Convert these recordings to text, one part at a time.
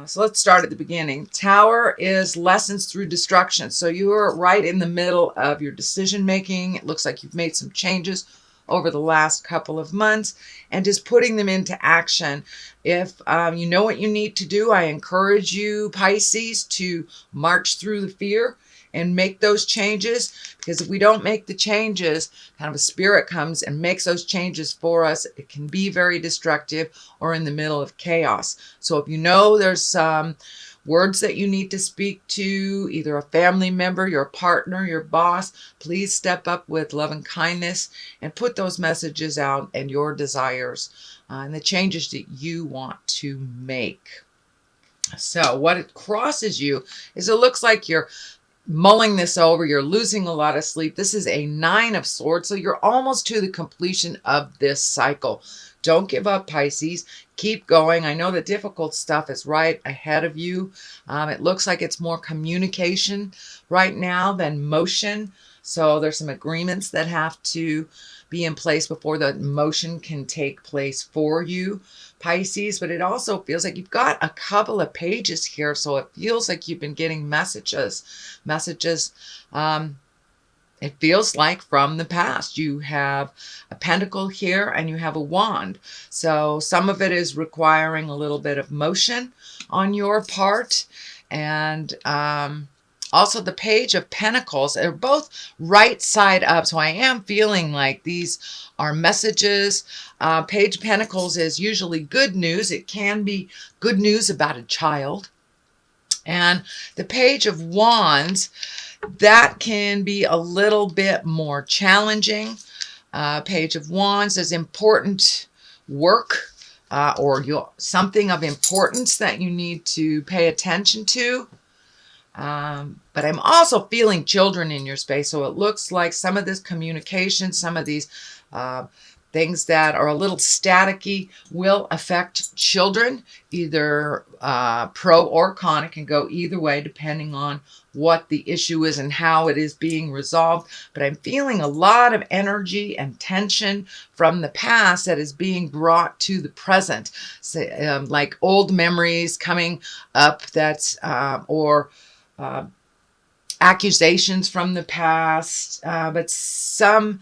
So let's start at the beginning. Tower is lessons through destruction. So you're right in the middle of your decision making. It looks like you've made some changes over the last couple of months and just putting them into action. If you know what you need to do, I encourage you, Pisces, to march through the fear and make those changes, because if we don't make the changes, kind of a spirit comes and makes those changes for us. It can be very destructive or in the middle of chaos. So if you know there's some words that you need to speak to, either a family member, your partner, your boss, please step up with love and kindness and put those messages out and your desires and the changes that you want to make. So what it crosses you is it looks like you're mulling this over, you're losing a lot of sleep. This is a 9 of Swords, so you're almost to the completion of this cycle. Don't give up, Pisces. Keep going. I know the difficult stuff is right ahead of you. It looks like it's more communication right now than motion. So there's some agreements that have to be in place before the motion can take place for you, Pisces. But it also feels like you've got a couple of pages here. So it feels like you've been getting messages. It feels like from the past. You have a pentacle here and you have a wand. So some of it is requiring a little bit of motion on your part. And also the Page of Pentacles. They're both right side up. So I am feeling like these are messages. Page of Pentacles is usually good news. It can be good news about a child. And the Page of Wands, that can be a little bit more challenging. Page of Wands is important work or something of importance that you need to pay attention to. But I'm also feeling children in your space. So it looks like some of this communication, some of these things that are a little staticky will affect children, either pro or con. It can go either way depending on what the issue is and how it is being resolved. But I'm feeling a lot of energy and tension from the past that is being brought to the present. So, like old memories coming up that's or accusations from the past, but some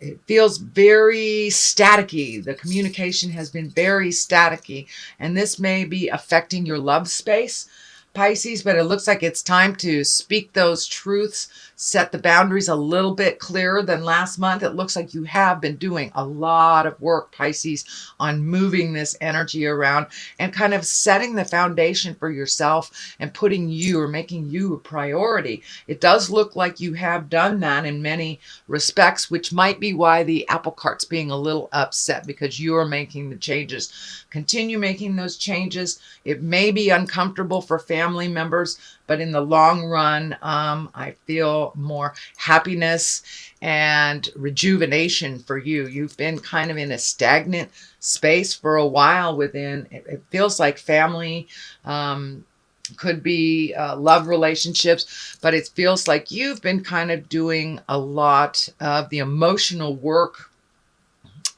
it feels very staticky. The communication has been very staticky, and this may be affecting your love space, Pisces, but it looks like it's time to speak those truths, set the boundaries a little bit clearer than last month. It looks like you have been doing a lot of work, Pisces, on moving this energy around and kind of setting the foundation for yourself and putting you or making you a priority. It does look like you have done that in many respects, which might be why the apple cart's being a little upset, because you're making the changes. Continue making those changes. It may be uncomfortable for family members, but in the long run, I feel more happiness and rejuvenation for you. You've been kind of in a stagnant space for a while within, it feels like family, could be love relationships, but it feels like you've been kind of doing a lot of the emotional work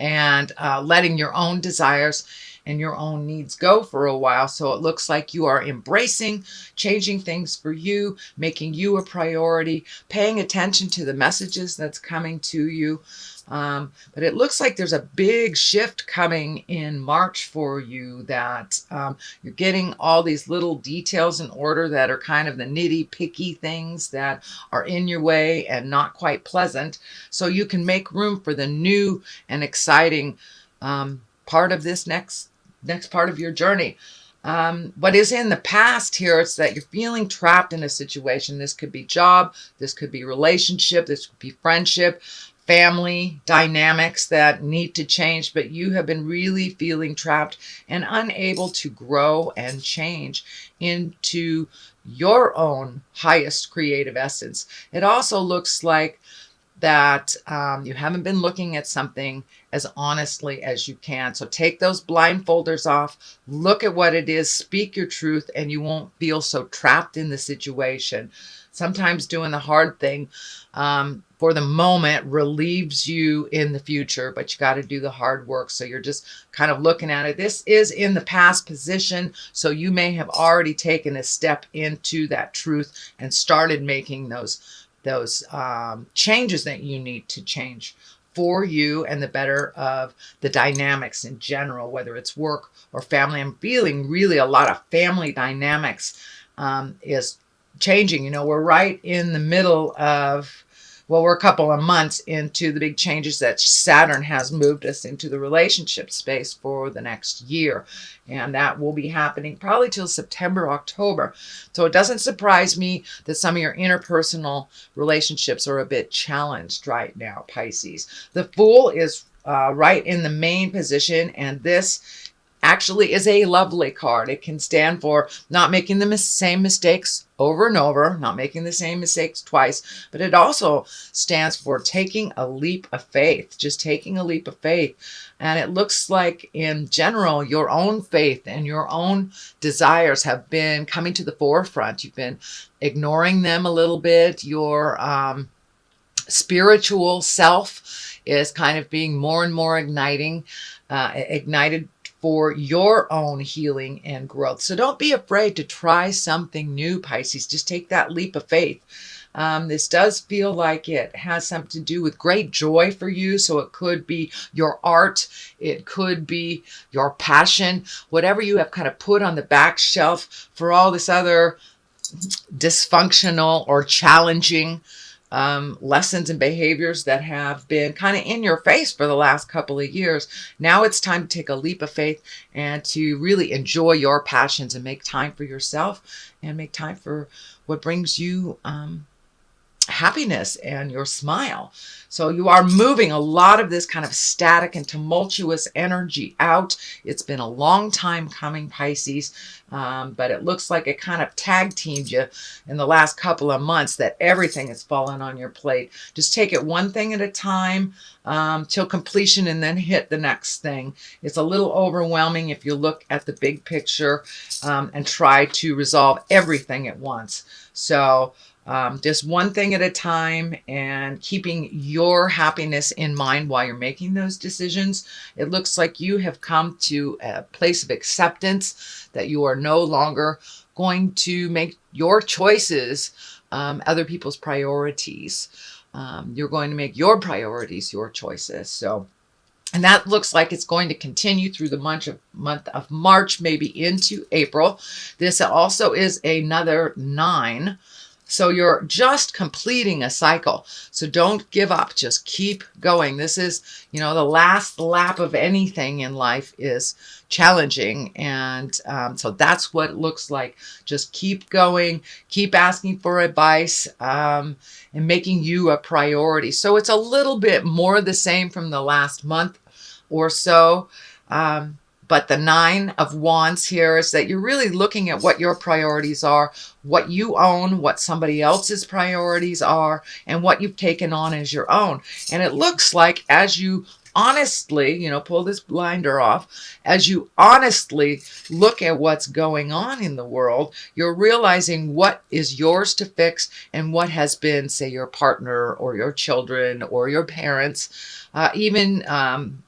and letting your own desires and your own needs go for a while. So it looks like you are embracing, changing things for you, making you a priority, paying attention to the messages that's coming to you. But it looks like there's a big shift coming in March for you, that you're getting all these little details in order that are kind of the nitty-picky things that are in your way and not quite pleasant. So you can make room for the new and exciting part of this next part of your journey. What is in the past here is that you're feeling trapped in a situation. This could be job, this could be relationship, this could be friendship, family dynamics that need to change, but you have been really feeling trapped and unable to grow and change into your own highest creative essence. It also looks like that you haven't been looking at something as honestly as you can. So take those blindfolders off, look at what it is, speak your truth, and you won't feel so trapped in the situation. Sometimes doing the hard thing for the moment relieves you in the future, but you got to do the hard work. So you're just kind of looking at it. This is in the past position, so you may have already taken a step into that truth and started making those changes that you need to change for you and the better of the dynamics in general, whether it's work or family. I'm feeling really a lot of family dynamics is changing. You know, we're right in the middle of, well, we're a couple of months into the big changes that Saturn has moved us into the relationship space for the next year. And that will be happening probably till September, October. So it doesn't surprise me that some of your interpersonal relationships are a bit challenged right now, Pisces. The Fool is right in the main position, and this actually is a lovely card. It can stand for not making the same mistakes over and over, not making the same mistakes twice, but it also stands for taking a leap of faith, just taking a leap of faith. And it looks like in general, your own faith and your own desires have been coming to the forefront. You've been ignoring them a little bit. Your spiritual self is kind of being more and more ignited for your own healing and growth. So don't be afraid to try something new, Pisces. Just take that leap of faith. This does feel like it has something to do with great joy for you. So it could be your art. It could be your passion, whatever you have kind of put on the back shelf for all this other dysfunctional or challenging lessons and behaviors that have been kind of in your face for the last couple of years. Now it's time to take a leap of faith and to really enjoy your passions and make time for yourself and make time for what brings you happiness and your smile. So you are moving a lot of this kind of static and tumultuous energy out. It's been a long time coming, Pisces, but it looks like it kind of tag teamed you in the last couple of months that everything has fallen on your plate. Just take it one thing at a time till completion and then hit the next thing. It's a little overwhelming if you look at the big picture and try to resolve everything at once. So just one thing at a time and keeping your happiness in mind while you're making those decisions. It looks like you have come to a place of acceptance that you are no longer going to make your choices other people's priorities. You're going to make your priorities your choices. So, and that looks like it's going to continue through the month of March, maybe into April. This also is another 9. So you're just completing a cycle. So don't give up. Just keep going. This is, you know, the last lap of anything in life is challenging. And so that's what it looks like. Just keep going. Keep asking for advice and making you a priority. So it's a little bit more the same from the last month or so. But the 9 of Wands here is that you're really looking at what your priorities are, what you own, what somebody else's priorities are, and what you've taken on as your own. And it looks like as you honestly, you know, pull this blinder off, as you honestly look at what's going on in the world, you're realizing what is yours to fix and what has been, say, your partner or your children or your parents, even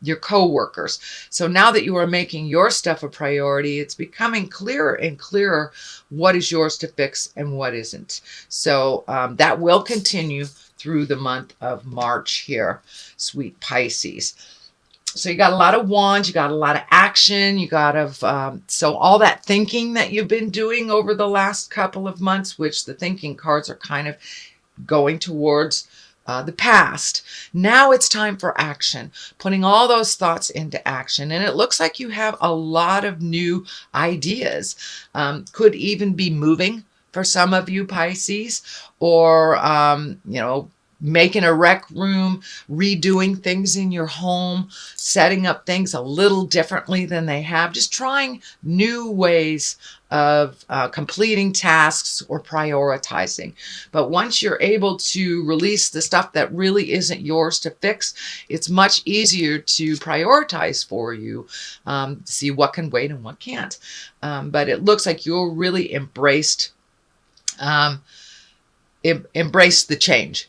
your co-workers. So now that you are making your stuff a priority, it's becoming clearer and clearer what is yours to fix and what isn't. So that will continue through the month of March here, sweet Pisces. So you got a lot of wands, you got a lot of action, you got so all that thinking that you've been doing over the last couple of months, which the thinking cards are kind of going towards the past. Now it's time for action, putting all those thoughts into action. And it looks like you have a lot of new ideas. Could even be moving for some of you Pisces, or, you know, making a rec room, redoing things in your home, setting up things a little differently than they have, just trying new ways of completing tasks or prioritizing. But once you're able to release the stuff that really isn't yours to fix, it's much easier to prioritize for you, see what can wait and what can't. But it looks like you're really embraced the change.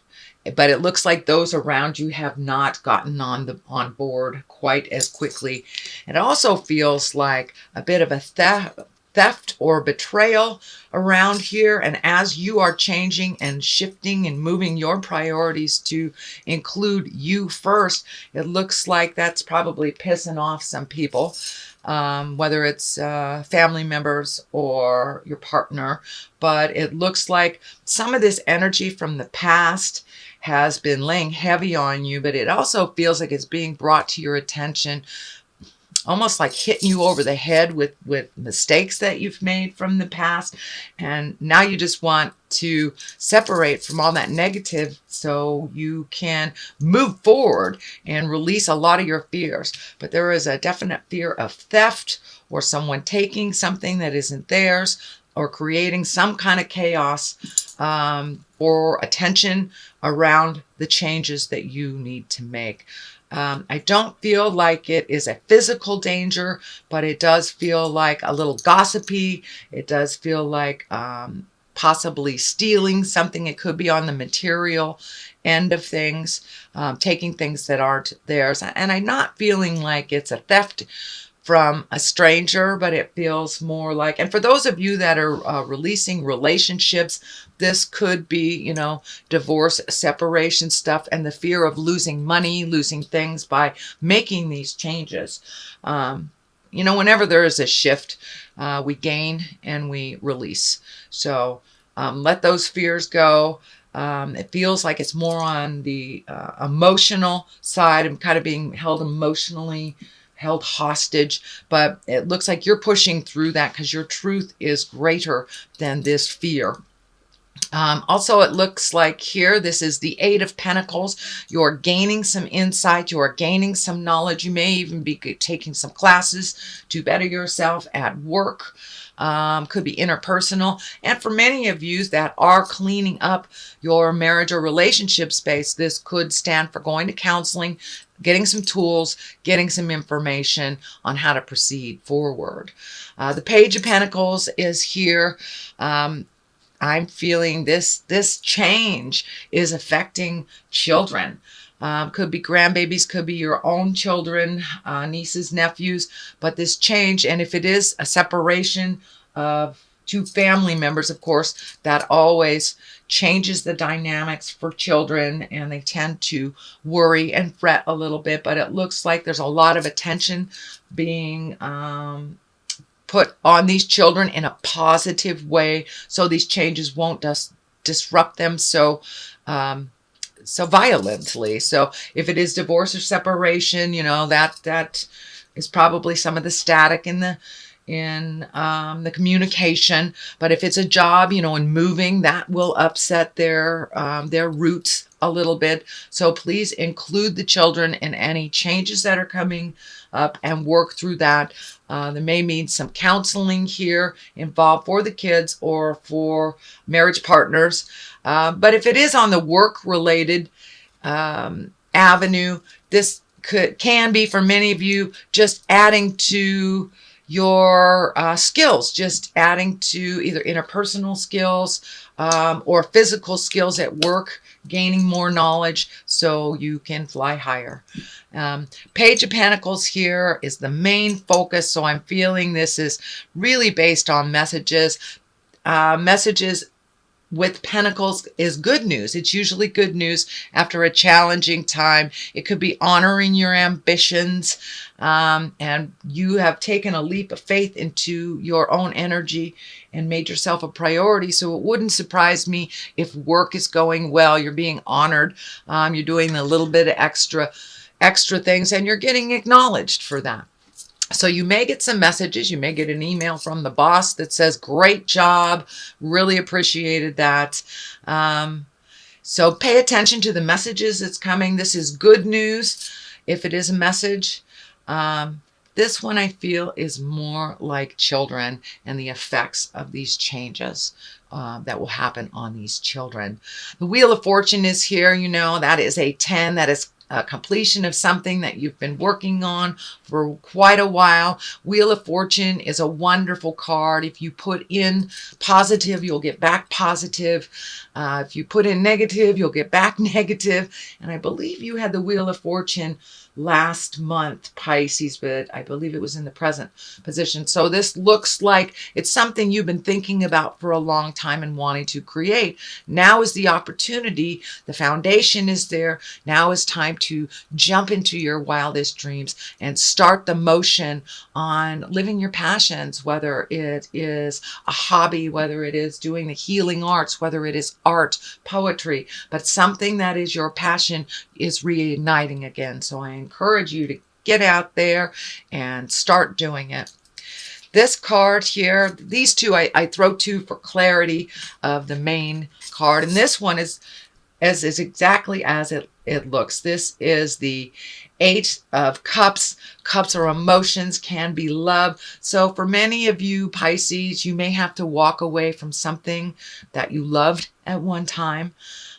But it looks like those around you have not gotten on board quite as quickly. It also feels like a bit of a theft or betrayal around here. And as you are changing and shifting and moving your priorities to include you first, it looks like that's probably pissing off some people. Whether it's family members or your partner. But it looks like some of this energy from the past has been laying heavy on you, but it also feels like it's being brought to your attention, almost like hitting you over the head with mistakes that you've made from the past. And now you just want to separate from all that negative so you can move forward and release a lot of your fears. But there is a definite fear of theft or someone taking something that isn't theirs or creating some kind of chaos or attention around the changes that you need to make. I don't feel like it is a physical danger, but it does feel like a little gossipy. It does feel like possibly stealing something. It could be on the material end of things, taking things that aren't theirs. And I'm not feeling like it's a theft from a stranger, but it feels more like, and for those of you that are releasing relationships, this could be, divorce, separation stuff, and the fear of losing money, losing things by making these changes. Whenever there is a shift, we gain and we release. So let those fears go. It feels like it's more on the emotional side. I'm kind of being held emotionally, held hostage, but it looks like you're pushing through that because your truth is greater than this fear. Also, it looks like here, this is the Eight of Pentacles. You're gaining some insight. You're gaining some knowledge. You may even be taking some classes to better yourself at work. Could be interpersonal. And for many of you that are cleaning up your marriage or relationship space, this could stand for going to counseling, getting some tools, getting some information on how to proceed forward. The Page of Pentacles is here. I'm feeling this change is affecting children. Could be grandbabies, could be your own children, nieces, nephews, but this change, and if it is a separation of two family members, of course, that always changes the dynamics for children, and they tend to worry and fret a little bit, but it looks like there's a lot of attention being put on these children in a positive way, so these changes won't disrupt them so violently. So if it is divorce or separation, that is probably some of the static in the communication. But if it's a job, and moving, that will upset their roots a little bit. So please include the children in any changes that are coming up and work through that. There may mean some counseling here involved for the kids or for marriage partners. But if it is on the work-related avenue, this can be for many of you just adding to your skills, just adding to either interpersonal skills or physical skills at work, gaining more knowledge so you can fly higher. Page of Pentacles here is the main focus, so I'm feeling this is really based on messages. Messages with Pentacles is good news. It's usually good news after a challenging time. It could be honoring your ambitions, and you have taken a leap of faith into your own energy and made yourself a priority. So it wouldn't surprise me if work is going well, you're being honored, you're doing a little bit of extra things, and you're getting acknowledged for that. So you may get some messages. You may get an email from the boss that says, great job, really appreciated that. So pay attention to the messages that's coming. This is good news if it is a message. This one I feel is more like children and the effects of these changes that will happen on these children. The Wheel of Fortune is here. You know, that is a 10. That is a completion of something that you've been working on for quite a while. Wheel of Fortune is a wonderful card. If you put in positive, you'll get back positive. If you put in negative, you'll get back negative. And I believe you had the Wheel of Fortune last month, Pisces, but I believe it was in the present position. So this looks like it's something you've been thinking about for a long time and wanting to create. Now is the opportunity. The foundation is there. Now is time to jump into your wildest dreams and start the motion on living your passions, whether it is a hobby, whether it is doing the healing arts, whether it is art, poetry, but something that is your passion is reigniting again. So I encourage you to get out there and start doing it. This card here, these two, I throw two for clarity of the main card. And this one is exactly as it looks. This is the 8 of Cups. Cups are emotions, can be love. So for many of you Pisces, you may have to walk away from something that you loved at one time.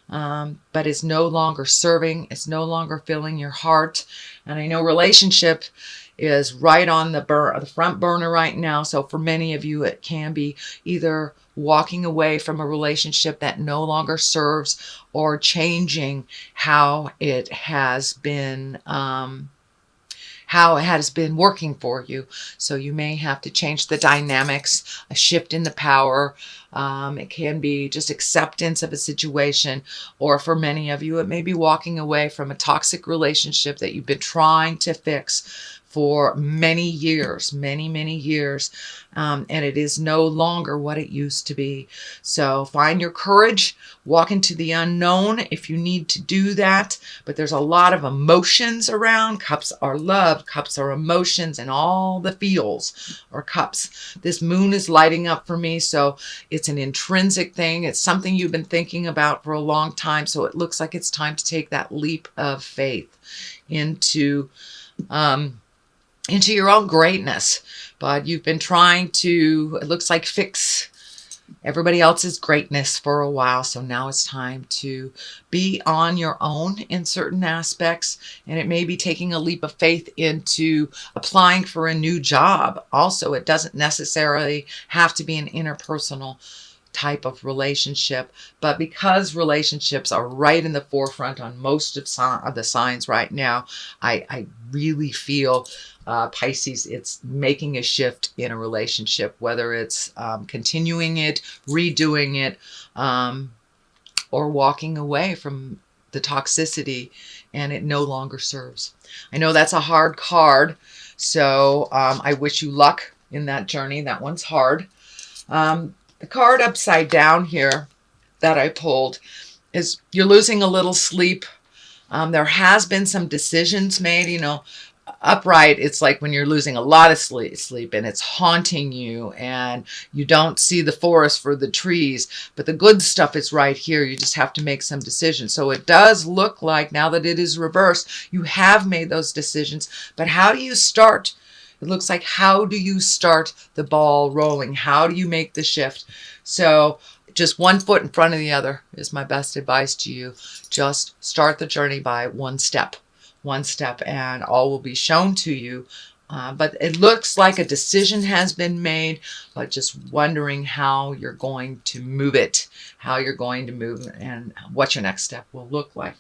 But it's no longer serving. It's no longer filling your heart. And I know relationship is right on the front burner right now. So for many of you, it can be either walking away from a relationship that no longer serves or changing how it has been working for you. So you may have to change the dynamics, a shift in the power. It can be just acceptance of a situation, or for many of you, it may be walking away from a toxic relationship that you've been trying to fix for many years, many years, and it is no longer what it used to be. So find your courage, walk into the unknown if you need to do that. But there's a lot of emotions around. Cups are love, cups are emotions, and all the feels are cups. This moon is lighting up for me, so it's an intrinsic thing. It's something you've been thinking about for a long time, so it looks like it's time to take that leap of faith into your own greatness. But you've been trying to, it looks like, fix everybody else's greatness for a while. So now it's time to be on your own in certain aspects. And it may be taking a leap of faith into applying for a new job. Also, it doesn't necessarily have to be an interpersonal type of relationship, but because relationships are right in the forefront on most of the signs right now, I really feel Pisces, it's making a shift in a relationship, whether it's continuing it, redoing it, or walking away from the toxicity and it no longer serves. I know that's a hard card, so I wish you luck in that journey. That one's hard. The card upside down here that I pulled is you're losing a little sleep. There has been some decisions made, you know. Upright, it's like when you're losing a lot of sleep and it's haunting you and you don't see the forest for the trees, but the good stuff is right here. You just have to make some decisions. So it does look like now that it is reversed, you have made those decisions, but how do you start? It looks like, how do you start the ball rolling? How do you make the shift? So just one foot in front of the other is my best advice to you. Just start the journey by one step, and all will be shown to you. But it looks like a decision has been made, but just wondering how you're going to move it, and what your next step will look like.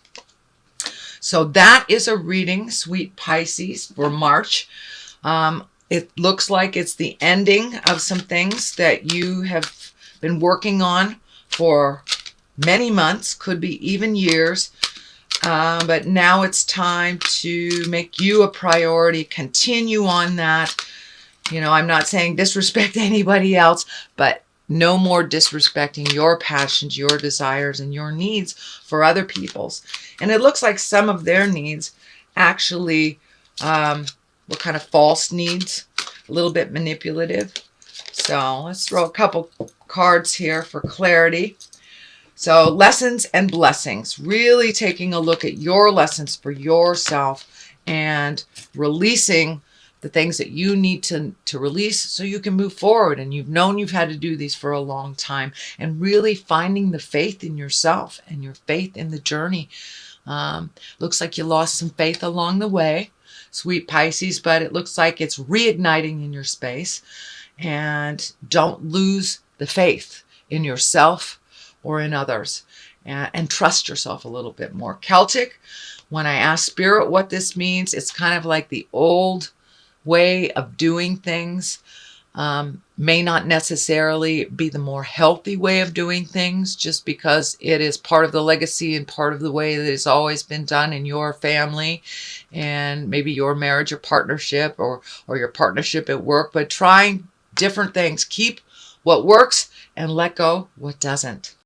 So that is a reading, sweet Pisces, for March. It looks like it's the ending of some things that you have been working on for many months, could be even years. But now it's time to make you a priority, continue on that. You know, I'm not saying disrespect anybody else, but no more disrespecting your passions, your desires, and your needs for other people's. And it looks like some of their needs actually were kind of false needs, a little bit manipulative. So let's throw a couple cards here for clarity. So lessons and blessings, really taking a look at your lessons for yourself and releasing the things that you need to release so you can move forward. And you've known you've had to do these for a long time, and really finding the faith in yourself and your faith in the journey. Looks like you lost some faith along the way, sweet Pisces, but it looks like it's reigniting in your space. And don't lose the faith in yourself or in others, and trust yourself a little bit more. Celtic, when I ask Spirit what this means, it's kind of like the old way of doing things. May not necessarily be the more healthy way of doing things, just because it is part of the legacy and part of the way that it's always been done in your family and maybe your marriage or partnership, or your partnership at work. But trying different things. Keep what works and let go what doesn't.